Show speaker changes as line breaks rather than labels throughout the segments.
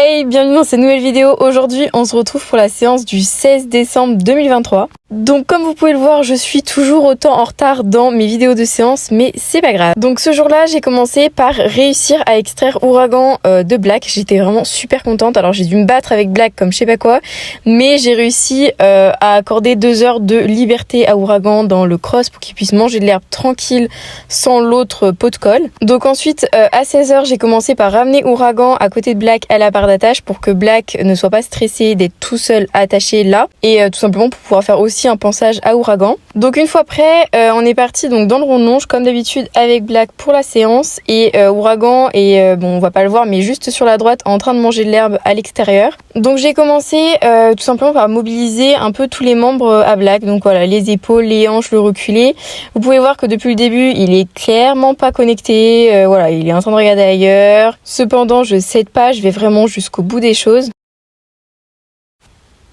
Hey, bienvenue dans cette nouvelle vidéo. Aujourd'hui, on se retrouve pour la séance du 16 décembre 2023. Donc comme vous pouvez le voir, je suis toujours autant en retard dans mes vidéos de séance, mais c'est pas grave. Donc ce jour-là, j'ai commencé par réussir à extraire Ouragan de Black. J'étais vraiment super contente. Alors j'ai dû me battre avec Black comme je sais pas quoi, mais j'ai réussi à accorder 2 heures de liberté à Ouragan dans le cross pour qu'il puisse manger de l'herbe tranquille sans l'autre pot de colle. Donc ensuite, à 16h, j'ai commencé par ramener Ouragan à côté de Black à la barre d'attache pour que Black ne soit pas stressé d'être tout seul attaché là et tout simplement pour pouvoir faire aussi un pansage à Ouragan. Donc une fois prêt, on est parti donc dans le rond-longe comme d'habitude avec Black pour la séance et Ouragan est, bon on va pas le voir mais juste sur la droite en train de manger de l'herbe à l'extérieur. Donc j'ai commencé tout simplement par mobiliser un peu tous les membres à Black, donc voilà les épaules, les hanches, le reculé. Vous pouvez voir que depuis le début il est clairement pas connecté, voilà il est en train de regarder ailleurs. Cependant je cède pas, je vais vraiment jusqu'au bout des choses.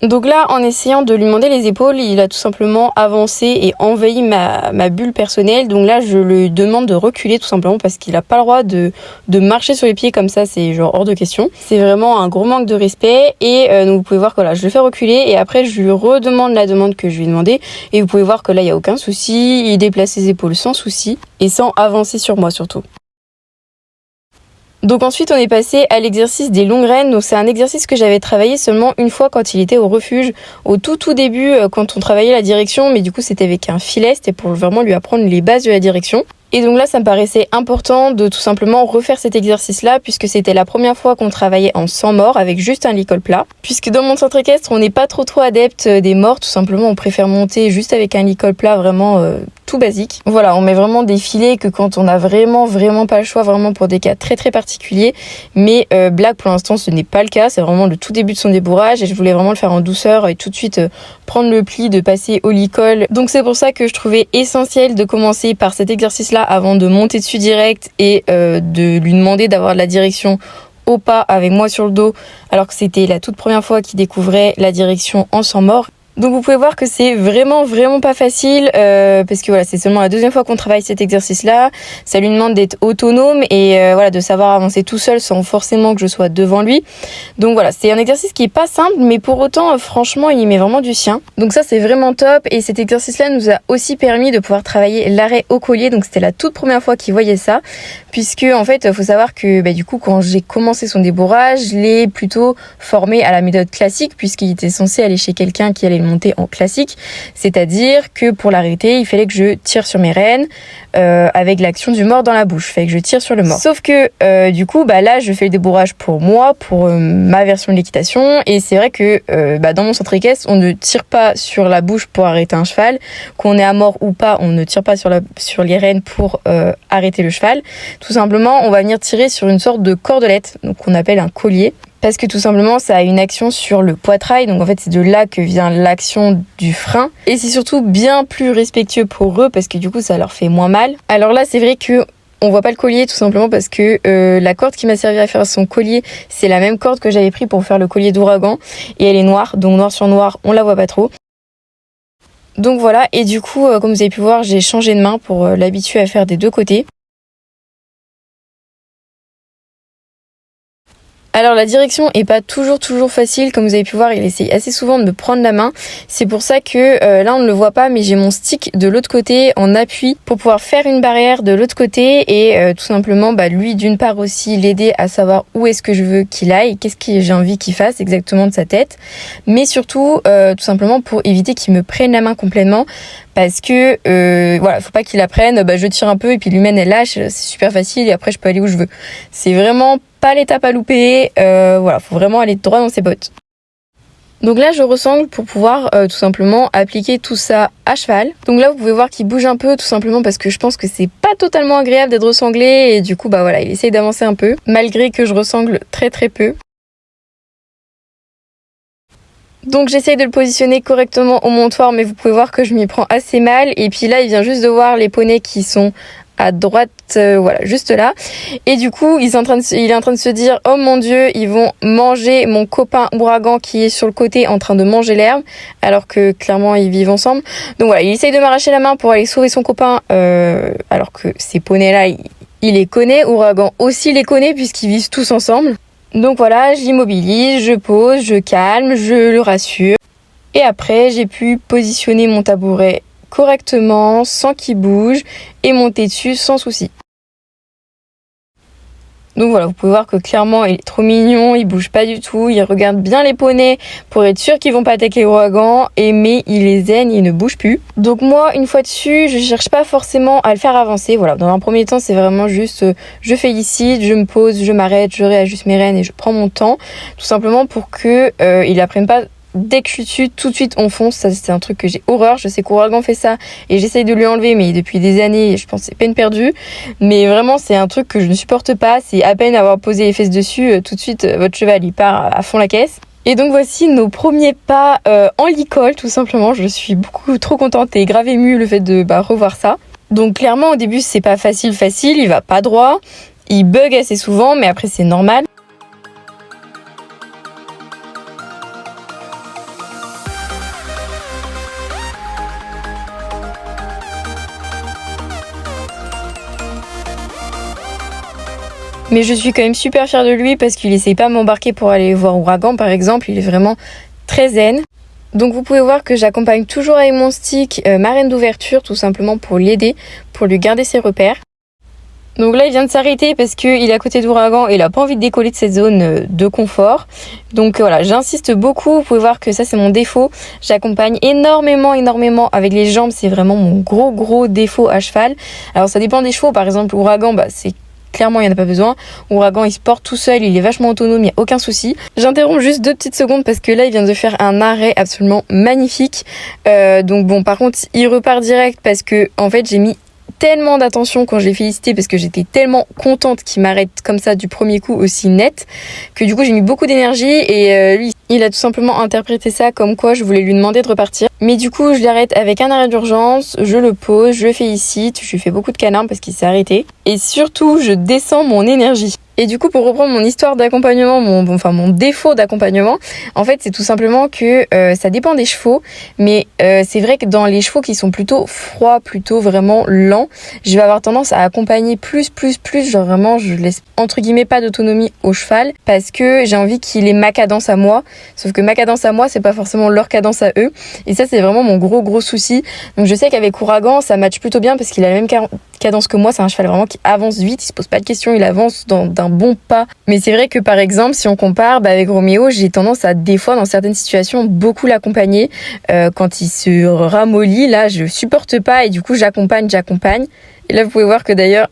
Donc là, en essayant de lui demander les épaules, il a tout simplement avancé et envahi ma bulle personnelle. Donc là, je lui demande de reculer tout simplement parce qu'il n'a pas le droit de marcher sur les pieds comme ça, c'est genre hors de question. C'est vraiment un gros manque de respect et donc vous pouvez voir que là, je le fais reculer et après, je lui redemande la demande que je lui ai demandé. Et vous pouvez voir que là, il n'y a aucun souci, il déplace ses épaules sans souci et sans avancer sur moi surtout. Donc ensuite on est passé à l'exercice des longues rênes. Donc c'est un exercice que j'avais travaillé seulement une fois quand il était au refuge, au tout début quand on travaillait la direction, mais du coup c'était avec un filet, c'était pour vraiment lui apprendre les bases de la direction. Et donc là, ça me paraissait important de tout simplement refaire cet exercice-là puisque c'était la première fois qu'on travaillait en sans mort avec juste un lit-col plat. Puisque dans mon centre équestre, on n'est pas trop adepte des morts, tout simplement on préfère monter juste avec un lit-col plat vraiment tout basique. Voilà, on met vraiment des filets que quand on a vraiment pas le choix, vraiment pour des cas très particuliers. Mais Black pour l'instant ce n'est pas le cas, c'est vraiment le tout début de son débourrage et je voulais vraiment le faire en douceur et tout de suite prendre le pli, de passer au lit-col. Donc c'est pour ça que je trouvais essentiel de commencer par cet exercice-là avant de monter dessus direct et de lui demander d'avoir de la direction au pas avec moi sur le dos alors que c'était la toute première fois qu'il découvrait la direction en sans mort. Donc vous pouvez voir que c'est vraiment pas facile parce que voilà c'est seulement la deuxième fois qu'on travaille cet exercice-là. Ça lui demande d'être autonome et voilà de savoir avancer tout seul sans forcément que je sois devant lui. Donc voilà c'est un exercice qui est pas simple mais pour autant franchement il y met vraiment du sien. Donc ça c'est vraiment top et cet exercice-là nous a aussi permis de pouvoir travailler l'arrêt au collier. Donc c'était la toute première fois qu'il voyait ça puisque en fait faut savoir que du coup quand j'ai commencé son débourrage je l'ai plutôt formé à la méthode classique puisqu'il était censé aller chez quelqu'un qui allait monter en classique, c'est-à-dire que pour l'arrêter, il fallait que je tire sur mes rênes avec l'action du mort dans la bouche, il fallait que je tire sur le mort. Sauf que du coup, là, je fais le débourrage pour moi, pour ma version de l'équitation, et c'est vrai que dans mon centre équestre, on ne tire pas sur la bouche pour arrêter un cheval, qu'on est à mort ou pas, on ne tire pas sur les rênes pour arrêter le cheval. Tout simplement, on va venir tirer sur une sorte de cordelette, donc qu'on appelle un collier. Parce que tout simplement, ça a une action sur le poitrail. Donc en fait, c'est de là que vient l'action du frein. Et c'est surtout bien plus respectueux pour eux parce que du coup, ça leur fait moins mal. Alors là, c'est vrai que on voit pas le collier tout simplement parce que la corde qui m'a servi à faire son collier, c'est la même corde que j'avais pris pour faire le collier d'Ouragan. Et elle est noire, donc noir sur noir, on la voit pas trop. Donc voilà, et du coup, comme vous avez pu voir, j'ai changé de main pour l'habituer à faire des deux côtés. Alors la direction est pas toujours facile, comme vous avez pu voir, il essaye assez souvent de me prendre la main. C'est pour ça que là on ne le voit pas, mais j'ai mon stick de l'autre côté en appui pour pouvoir faire une barrière de l'autre côté et tout simplement lui d'une part aussi l'aider à savoir où est-ce que je veux qu'il aille, qu'est-ce que j'ai envie qu'il fasse exactement de sa tête, mais surtout tout simplement pour éviter qu'il me prenne la main complètement. Parce que voilà, faut pas qu'il la prenne, je tire un peu et puis l'humaine elle lâche, c'est super facile et après je peux aller où je veux. C'est vraiment pas l'étape à louper, voilà, faut vraiment aller droit dans ses bottes. Donc là je ressangle pour pouvoir tout simplement appliquer tout ça à cheval. Donc là vous pouvez voir qu'il bouge un peu tout simplement parce que je pense que c'est pas totalement agréable d'être ressanglé et du coup voilà, il essaye d'avancer un peu malgré que je ressangle très peu. Donc j'essaye de le positionner correctement au montoir mais vous pouvez voir que je m'y prends assez mal et puis là il vient juste de voir les poneys qui sont à droite, voilà, juste là. Et du coup, il est en train de se dire « Oh mon Dieu, ils vont manger mon copain Ouragan qui est sur le côté en train de manger l'herbe. » Alors que clairement, ils vivent ensemble. Donc voilà, il essaye de m'arracher la main pour aller sauver son copain alors que ces poneys-là, il les connaît. Ouragan aussi les connaît puisqu'ils vivent tous ensemble. Donc voilà, je l'immobilise, je pose, je calme, je le rassure. Et après, j'ai pu positionner mon tabouret correctement, sans qu'il bouge, et monter dessus sans souci. Donc voilà, vous pouvez voir que clairement, il est trop mignon, il bouge pas du tout, il regarde bien les poneys pour être sûr qu'ils vont pas attaquer l'ouragan, mais il les zen, il ne bouge plus. Donc moi, une fois dessus, je cherche pas forcément à le faire avancer. Voilà, dans un premier temps, c'est vraiment juste, je félicite, je me pose, je m'arrête, je réajuste mes rênes et je prends mon temps, tout simplement pour que il apprenne pas. Dès que je suis dessus, tout de suite on fonce. Ça, c'est un truc que j'ai horreur. Je sais qu'Ouragan fait ça et j'essaye de lui enlever, mais depuis des années, je pense que c'est peine perdue. Mais vraiment, c'est un truc que je ne supporte pas. C'est à peine avoir posé les fesses dessus, tout de suite, votre cheval, il part à fond la caisse. Et donc voici nos premiers pas en licol, tout simplement. Je suis beaucoup trop contente et grave émue le fait de revoir ça. Donc clairement, au début, c'est pas facile, il va pas droit. Il bug assez souvent, mais après, c'est normal. Mais je suis quand même super fière de lui parce qu'il essaye pas de m'embarquer pour aller voir Ouragan par exemple, il est vraiment très zen. Donc vous pouvez voir que j'accompagne toujours avec mon stick ma reine d'ouverture tout simplement pour l'aider, pour lui garder ses repères. Donc là il vient de s'arrêter parce qu'il est à côté d'Ouragan et il a pas envie de décoller de cette zone de confort. Donc voilà, j'insiste beaucoup, vous pouvez voir que ça c'est mon défaut. J'accompagne énormément avec les jambes, c'est vraiment mon gros défaut à cheval. Alors ça dépend des chevaux, par exemple Ouragan c'est clairement, il n'y en a pas besoin. Ouragan, il se porte tout seul, il est vachement autonome, il n'y a aucun souci. J'interromps juste 2 petites secondes parce que là, il vient de faire un arrêt absolument magnifique. Donc bon, par contre, il repart direct parce que, en fait, j'ai mis tellement d'attention quand je l'ai félicité parce que j'étais tellement contente qu'il m'arrête comme ça du premier coup aussi net que du coup j'ai mis beaucoup d'énergie et lui il a tout simplement interprété ça comme quoi je voulais lui demander de repartir. Mais du coup je l'arrête avec un arrêt d'urgence, je le pose, je le félicite, je lui fais beaucoup de câlins parce qu'il s'est arrêté et surtout je descends mon énergie. Et du coup, pour reprendre mon histoire d'accompagnement, mon défaut d'accompagnement, en fait, c'est tout simplement que ça dépend des chevaux, mais c'est vrai que dans les chevaux qui sont plutôt froids, plutôt vraiment lents, je vais avoir tendance à accompagner plus, genre vraiment, je laisse entre guillemets pas d'autonomie au cheval, parce que j'ai envie qu'il ait ma cadence à moi, sauf que ma cadence à moi, c'est pas forcément leur cadence à eux, et ça, c'est vraiment mon gros souci. Donc je sais qu'avec Ouragan, ça match plutôt bien, parce qu'il a la même cadence que moi, c'est un cheval vraiment qui avance vite, il se pose pas de questions, il avance d'un bon pas. Mais c'est vrai que par exemple, si on compare avec Roméo, j'ai tendance à des fois dans certaines situations beaucoup l'accompagner. Quand il se ramollit, là je supporte pas et du coup j'accompagne. Et là vous pouvez voir que d'ailleurs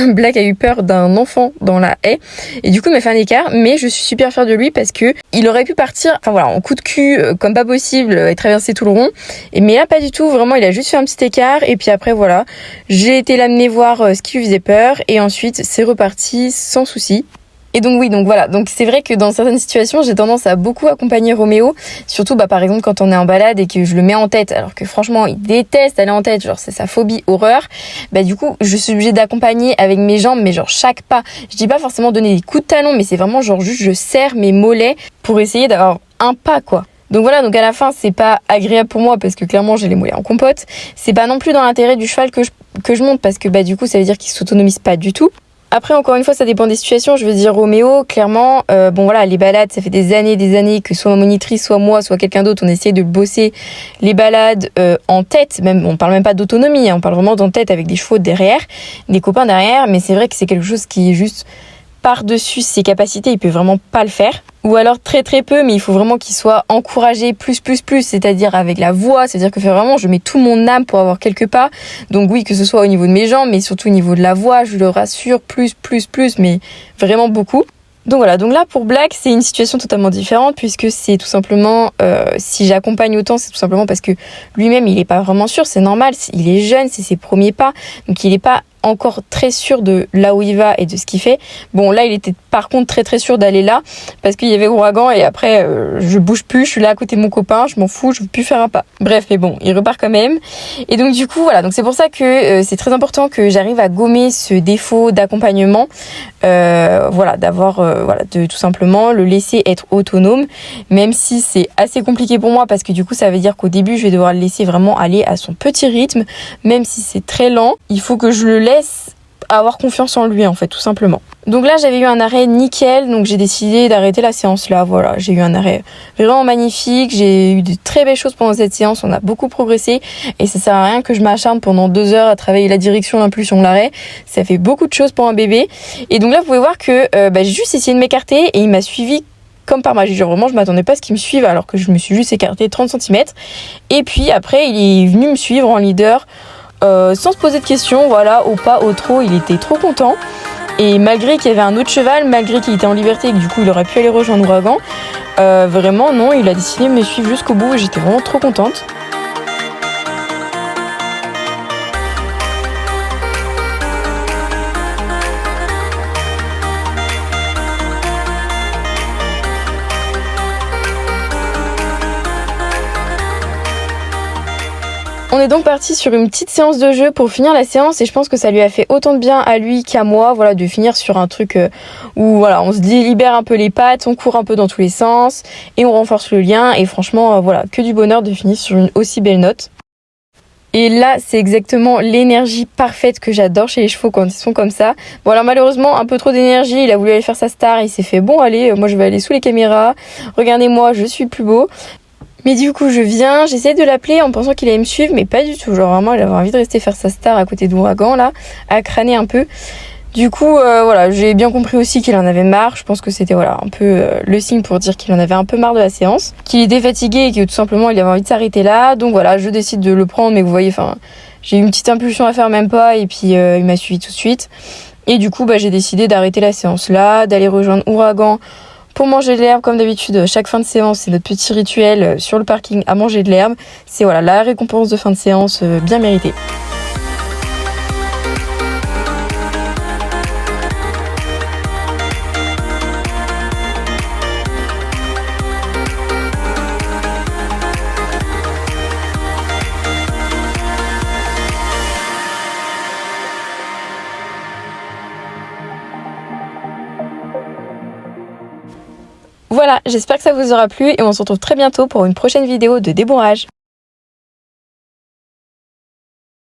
Black a eu peur d'un enfant dans la haie et du coup il m'a fait un écart, mais je suis super fière de lui parce que il aurait pu partir en coup de cul comme pas possible et traverser tout le rond, mais là pas du tout, vraiment il a juste fait un petit écart et puis après voilà, j'ai été l'amener voir ce qui lui faisait peur et ensuite c'est reparti sans souci. Et donc voilà, donc c'est vrai que dans certaines situations, j'ai tendance à beaucoup accompagner Roméo, surtout par exemple quand on est en balade et que je le mets en tête, alors que franchement, il déteste aller en tête, genre c'est sa phobie, horreur. Du coup, je suis obligée d'accompagner avec mes jambes, mais genre chaque pas. Je dis pas forcément donner des coups de talon, mais c'est vraiment genre juste je serre mes mollets pour essayer d'avoir un pas quoi. Donc voilà, donc à la fin, c'est pas agréable pour moi parce que clairement, j'ai les mollets en compote. C'est pas non plus dans l'intérêt du cheval que je monte parce que du coup, ça veut dire qu'il s'autonomise pas du tout. Après, encore une fois, ça dépend des situations. Je veux dire, Roméo, clairement, les balades, ça fait des années que soit ma monitrice, soit moi, soit quelqu'un d'autre, on essaie de bosser les balades en tête. Même, on parle même pas d'autonomie, on parle vraiment d'en tête avec des chevaux derrière, des copains derrière. Mais c'est vrai que c'est quelque chose qui est juste par-dessus ses capacités, il peut vraiment pas le faire. Ou alors très peu, mais il faut vraiment qu'il soit encouragé plus, c'est-à-dire avec la voix, c'est-à-dire que vraiment je mets tout mon âme pour avoir quelques pas. Donc oui, que ce soit au niveau de mes jambes, mais surtout au niveau de la voix, je le rassure plus, mais vraiment beaucoup. Donc voilà, donc là pour Black, c'est une situation totalement différente puisque c'est tout simplement, si j'accompagne autant, c'est tout simplement parce que lui-même il est pas vraiment sûr, c'est normal, il est jeune, c'est ses premiers pas, donc il est pas encore très sûr de là où il va et de ce qu'il fait. Bon là il était par contre très sûr d'aller là parce qu'il y avait Ouragan et après je bouge plus, je suis là à côté de mon copain, je m'en fous, je veux plus faire un pas. Bref, mais bon, il repart quand même. Et donc du coup voilà, donc c'est pour ça que c'est très important que j'arrive à gommer ce défaut d'accompagnement, de tout simplement le laisser être autonome, même si c'est assez compliqué pour moi parce que du coup ça veut dire qu'au début je vais devoir le laisser vraiment aller à son petit rythme, même si c'est très lent, il faut que je le laisse avoir confiance en lui en fait, tout simplement. Donc là j'avais eu un arrêt nickel, donc j'ai décidé d'arrêter la séance là. Voilà, j'ai eu un arrêt vraiment magnifique, j'ai eu de très belles choses pendant cette séance, on a beaucoup progressé et ça sert à rien que je m'acharne pendant 2 heures à travailler la direction, l'impulsion, l'arrêt. Ça fait beaucoup de choses pour un bébé. Et donc là vous pouvez voir que j'ai juste essayé de m'écarter et il m'a suivi comme par magie. Genre vraiment je m'attendais pas à ce qu'il me suive alors que je me suis juste écartée 30 cm. Et puis après il est venu me suivre en leader sans se poser de questions, voilà, au pas, au trot, il était trop content. Et malgré qu'il y avait un autre cheval, malgré qu'il était en liberté et que du coup il aurait pu aller rejoindre Ouragan, vraiment non, il a décidé de me suivre jusqu'au bout et j'étais vraiment trop contente. On est donc parti sur une petite séance de jeu pour finir la séance et je pense que ça lui a fait autant de bien à lui qu'à moi, voilà, de finir sur un truc où voilà, on se libère un peu les pattes, on court un peu dans tous les sens et on renforce le lien et franchement voilà, que du bonheur de finir sur une aussi belle note. Et là, c'est exactement l'énergie parfaite que j'adore chez les chevaux quand ils sont comme ça. Bon alors malheureusement, un peu trop d'énergie, il a voulu aller faire sa star, il s'est fait bon allez, moi je vais aller sous les caméras, regardez-moi, je suis plus beau. Mais du coup, je viens, j'essaie de l'appeler en pensant qu'il allait me suivre, mais pas du tout. Genre vraiment, il avait envie de rester faire sa star à côté d'Ouragan, là, à crâner un peu. Du coup, voilà, j'ai bien compris aussi qu'il en avait marre. Je pense que c'était voilà un peu le signe pour dire qu'il en avait un peu marre de la séance, qu'il était fatigué et que tout simplement, il avait envie de s'arrêter là. Donc voilà, je décide de le prendre, mais vous voyez, enfin, j'ai eu une petite impulsion à faire même pas, et puis il m'a suivi tout de suite. Et du coup, j'ai décidé d'arrêter la séance là, d'aller rejoindre Ouragan pour manger de l'herbe. Comme d'habitude, chaque fin de séance, c'est notre petit rituel sur le parking à manger de l'herbe. C'est voilà la récompense de fin de séance bien méritée. Voilà, j'espère que ça vous aura plu et on se retrouve très bientôt pour une prochaine vidéo de débourrage.